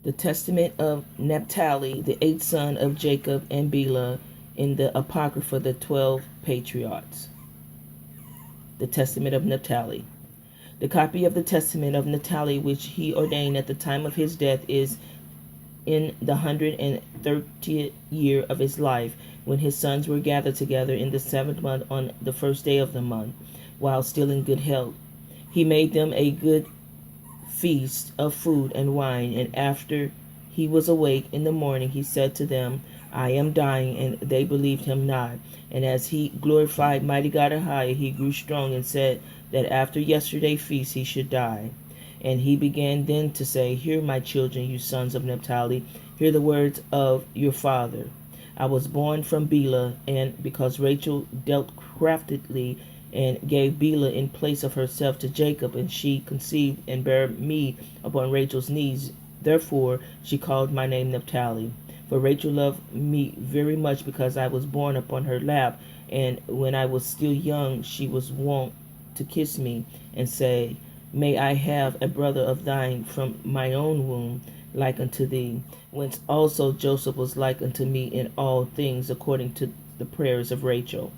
The testament of Naphtali, the eighth son of Jacob and Bilhah, in the Apocrypha, the 12 Patriarchs. The testament of Naphtali. The copy of the testament of Naphtali, which he ordained at the time of his death, is in the 130th year of his life, when his sons were gathered together in the 7th month on the first day of the month, while still in good health. He made them a good feast of food and wine, and after he was awake in the morning, he said to them, I am dying, and they believed him not. And as he glorified mighty God Ahia, he grew strong and said that after yesterday's feast he should die. And he began then to say, Hear, my children, you sons of Naphtali, hear the words of your father. I was born from Bilhah, and because Rachel dealt craftily and gave Bilhah in place of herself to Jacob, and she conceived and bare me upon Rachel's knees, therefore she called my name Naphtali. For Rachel loved me very much, because I was born upon her lap, and when I was still young she was wont to kiss me, and say, May I have a brother of thine from my own womb, like unto thee, whence also Joseph was like unto me in all things, according to the prayers of Rachel.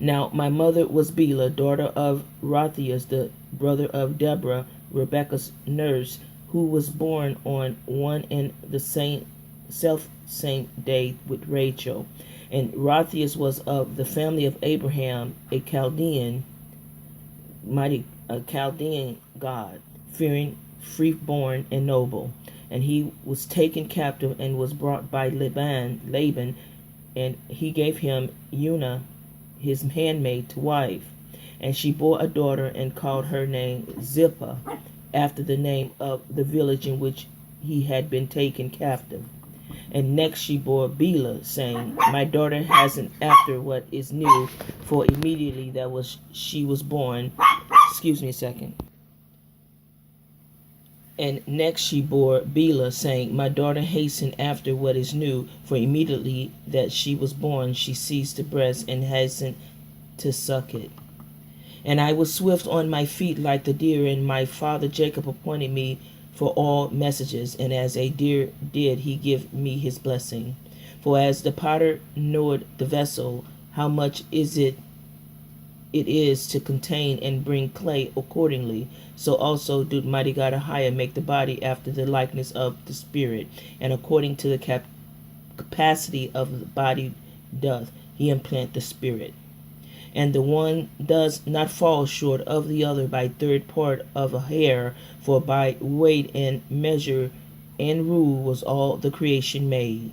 Now my mother was Bilhah, daughter of Raphias, the brother of Deborah, Rebekah's nurse, who was born on one and the same day with Rachel. And Raphias was of the family of Abraham, a Chaldean god, fearing, freeborn, and noble. And he was taken captive and was brought by Laban, and he gave him Una, his handmaid, to wife. And she bore a daughter, and called her name Zilpah, after the name of the village in which he had been taken captive. And next she bore Bilhah, saying, My daughter has an after what is new, for immediately she was born. Excuse me a second. And next she bore Bilhah, saying, My daughter hastened after what is new, for immediately that she was born, she seized the breast and hastened to suck it. And I was swift on my feet like the deer, and my father Jacob appointed me for all messages, and as a deer did he give me his blessing. For as the potter knoweth the vessel, how much it is to contain and bring clay accordingly, so also did mighty God Ahia make the body after the likeness of the spirit, and according to the capacity of the body doth he implant the spirit. And the one does not fall short of the other by third part of a hair, for by weight and measure and rule was all the creation made.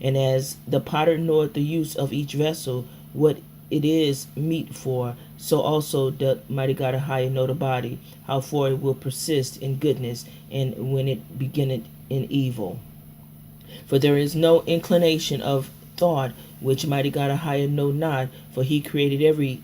And as the potter knoweth the use of each vessel, what it is meet for, so also doth mighty God Ahia know the body, how for it will persist in goodness, and when it beginneth in evil. For there is no inclination of thought which mighty God Ahia know not, for he created every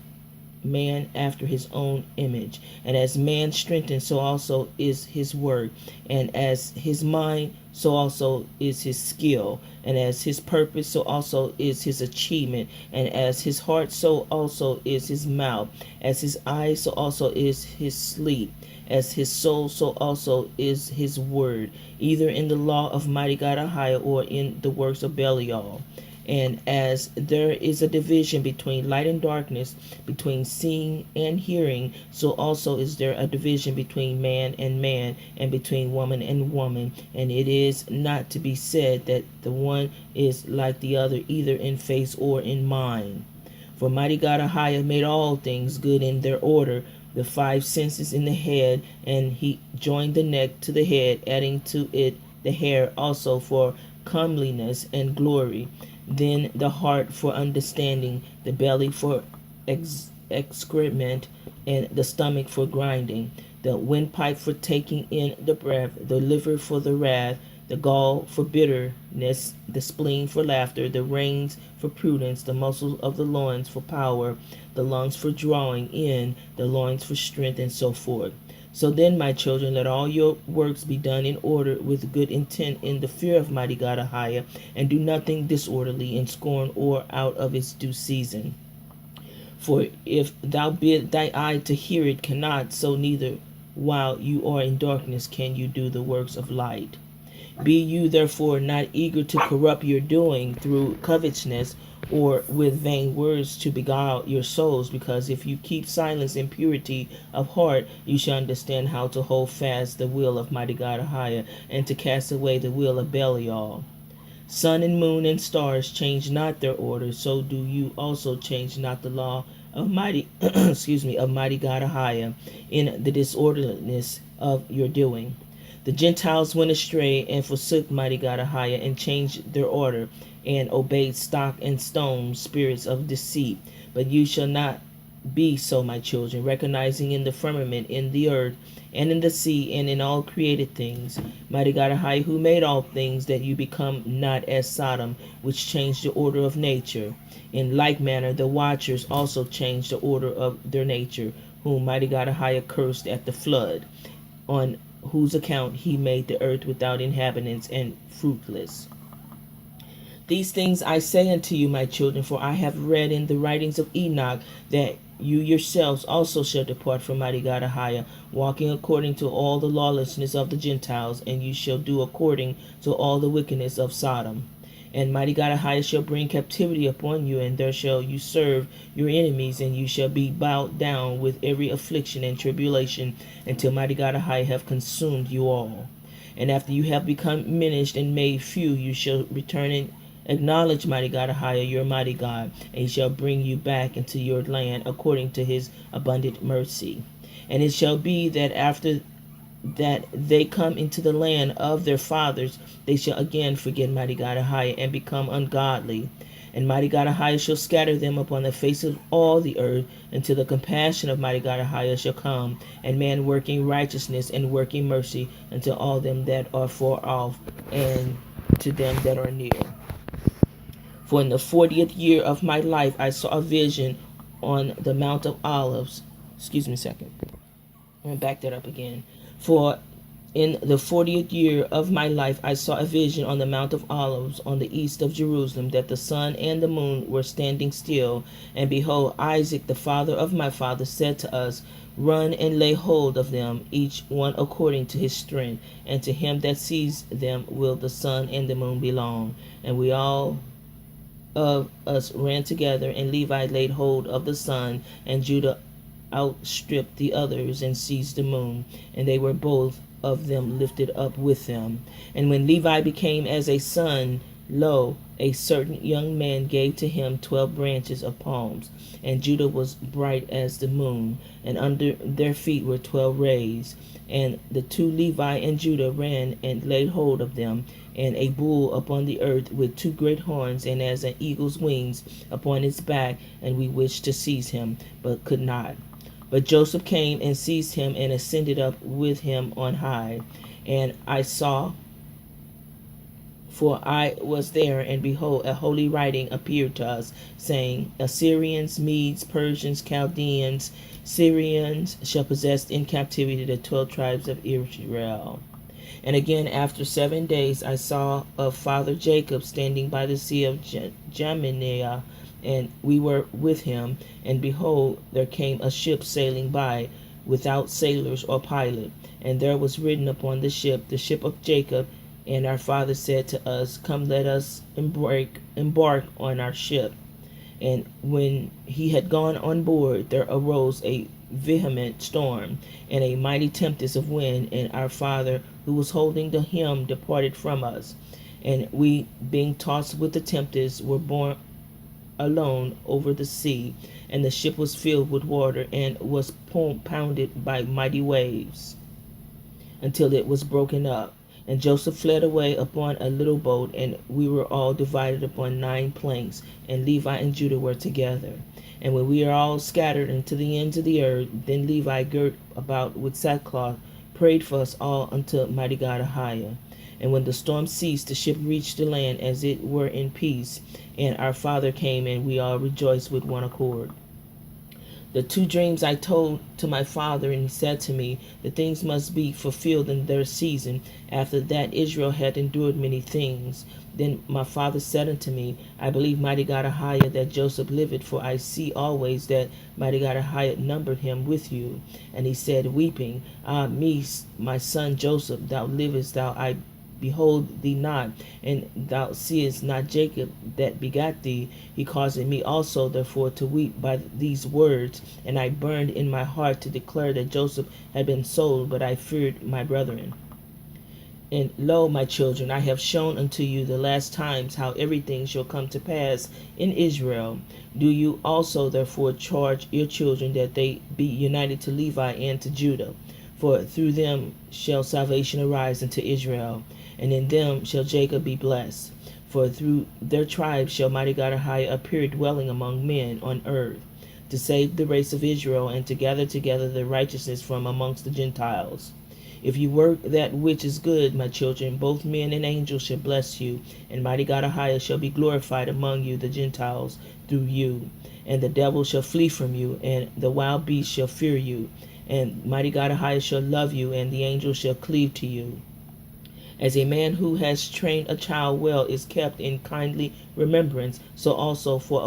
man after his own image. And as man strengthened, so also is his work. And as his mind, so also is his skill. And as his purpose, so also is his achievement. And as his heart, so also is his mouth. As his eyes, so also is his sleep. As his soul, so also is his word, either in the law of mighty God Ahia or in the works of Belial. And as there is a division between light and darkness, between seeing and hearing, so also is there a division between man and man, and between woman and woman. And it is not to be said that the one is like the other, either in face or in mind. For mighty God Ahia made all things good in their order, the five senses in the head, and he joined the neck to the head, adding to it the hair also for comeliness and glory, then the heart for understanding, the belly for excrement, and the stomach for grinding, the windpipe for taking in the breath, the liver for the wrath, the gall for bitterness, the spleen for laughter, the reins for prudence, the muscles of the loins for power, the lungs for drawing in, the loins for strength, and so forth. So then, my children, let all your works be done in order with good intent in the fear of mighty God Ahia, and do nothing disorderly in scorn or out of its due season. For if thou bid thy eye to hear, it cannot, so neither while you are in darkness can you do the works of light. Be you therefore not eager to corrupt your doing through covetousness or with vain words to beguile your souls, because if you keep silence in purity of heart, you shall understand how to hold fast the will of mighty God Ahia, and to cast away the will of Belial. Sun and moon and stars change not their order, so do you also change not the law of mighty of mighty God Ahia in the disorderliness of your doing. The Gentiles went astray and forsook mighty God Ahia, and changed their order, and obeyed stock and stone, spirits of deceit. But you shall not be so, my children, recognizing in the firmament, in the earth, and in the sea, and in all created things, mighty God Ahai, who made all things, that you become not as Sodom, which changed the order of nature. In like manner, the watchers also changed the order of their nature, whom mighty God Ahai cursed at the flood, on whose account he made the earth without inhabitants and fruitless. These things I say unto you, my children, for I have read in the writings of Enoch that you yourselves also shall depart from mighty God Ahia, walking according to all the lawlessness of the Gentiles, and you shall do according to all the wickedness of Sodom. And mighty God Ahia shall bring captivity upon you, and there shall you serve your enemies, and you shall be bowed down with every affliction and tribulation, until mighty God Ahia have consumed you all. And after you have become diminished and made few, you shall return and acknowledge mighty God Ahia, your mighty God, and he shall bring you back into your land according to his abundant mercy. And it shall be that after that they come into the land of their fathers, they shall again forget mighty God Ahia, and become ungodly. And mighty God Ahia shall scatter them upon the face of all the earth, until the compassion of mighty God Ahia shall come, and man working righteousness and working mercy unto all them that are far off, and to them that are near. For in the 40th year of my life I saw a vision on the Mount of Olives. Excuse me a second. I'm going to back that up again. For in the 40th year of my life I saw a vision on the Mount of Olives on the east of Jerusalem, that the sun and the moon were standing still. And behold, Isaac, the father of my father, said to us, Run and lay hold of them, each one according to his strength, and to him that sees them will the sun and the moon belong. And we all of us ran together, and Levi laid hold of the sun, and Judah outstripped the others and seized the moon, and they were both of them lifted up with them. And when Levi became as a son, lo, a certain young man gave to him 12 branches of palms, and Judah was bright as the moon, and under their feet were 12 rays. And the two Levi and Judah ran and laid hold of them, and a bull upon the earth with 2 great horns, and as an eagle's wings upon its back, and we wished to seize him, but could not. But Joseph came and seized him, and ascended up with him on high. And I saw, for I was there, and behold, a holy writing appeared to us, saying, Assyrians, Medes, Persians, Chaldeans, Syrians shall possess in captivity the 12 tribes of Israel. And again, after 7 days, I saw of Father Jacob standing by the sea of Jamnia, and we were with him. And behold, there came a ship sailing by, without sailors or pilot. And there was written upon the ship of Jacob. And our father said to us, Come, let us embark on our ship. And when he had gone on board, there arose a vehement storm, and a mighty tempest of wind, and our father, who was holding the helm, departed from us. And we, being tossed with the tempest, were borne alone over the sea, and the ship was filled with water, and was pounded by mighty waves, until it was broken up. And Joseph fled away upon a little boat, and we were all divided upon 9 planks, and Levi and Judah were together. And when we are all scattered into the ends of the earth, then Levi, girt about with sackcloth, prayed for us all unto mighty God Ahia. And when the storm ceased, the ship reached the land as it were in peace. And our father came, and we all rejoiced with one accord. The 2 dreams I told to my father, and he said to me, The things must be fulfilled in their season. After that Israel had endured many things. Then my father said unto me, I believe mighty God Ahia that Joseph liveth, for I see always that mighty God Ahia numbered him with you. And he said, weeping, Ah me, my son Joseph, thou livest thou, I behold thee not, and thou seest not Jacob that begat thee. He caused me also therefore to weep by these words, and I burned in my heart to declare that Joseph had been sold, but I feared my brethren. And lo, my children, I have shown unto you the last times how everything shall come to pass in Israel. Do you also therefore charge your children that they be united to Levi and to Judah, for through them shall salvation arise unto Israel, and in them shall Jacob be blessed. For through their tribes shall mighty God Ahijah appear dwelling among men on earth, to save the race of Israel, and to gather together the righteousness from amongst the Gentiles. If you work that which is good, my children, both men and angels shall bless you, and mighty God Ahijah shall be glorified among you, the Gentiles, through you. And the devil shall flee from you, and the wild beast shall fear you. And mighty God Ahijah shall love you, and the angels shall cleave to you. As a man who has trained a child well is kept in kindly remembrance, so also for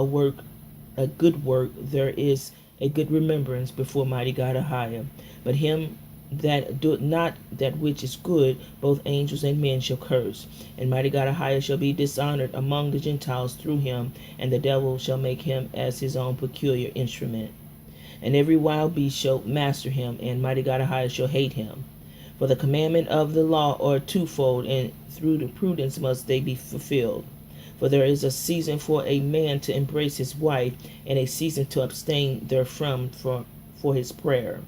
a good work, there is a good remembrance before mighty God Ahijah. But him that doeth not that which is good, both angels and men shall curse. And mighty God Ahijah shall be dishonored among the Gentiles through him, and the devil shall make him as his own peculiar instrument. And every wild beast shall master him, and mighty God Ahijah shall hate him. For the commandment of the law are twofold, and through the prudence must they be fulfilled. For there is a season for a man to embrace his wife, and a season to abstain therefrom for his prayer.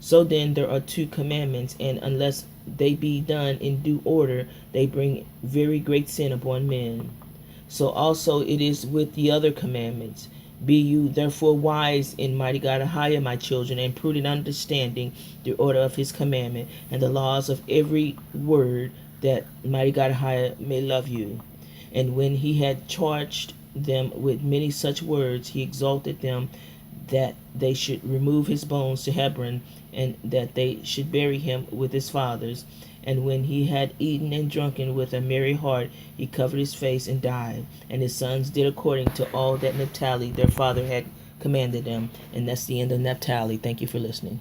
So then there are two commandments, and unless they be done in due order, they bring very great sin upon men. So also it is with the other commandments. Be you therefore wise in mighty God Ahijah, my children, and prudent understanding the order of his commandment, and the laws of every word, that mighty God Ahijah may love you. And when he had charged them with many such words, he exalted them that they should remove his bones to Hebron, and that they should bury him with his fathers. And when he had eaten and drunken with a merry heart, he covered his face and died. And his sons did according to all that Naphtali their father had commanded them. And that's the end of Naphtali. Thank you for listening.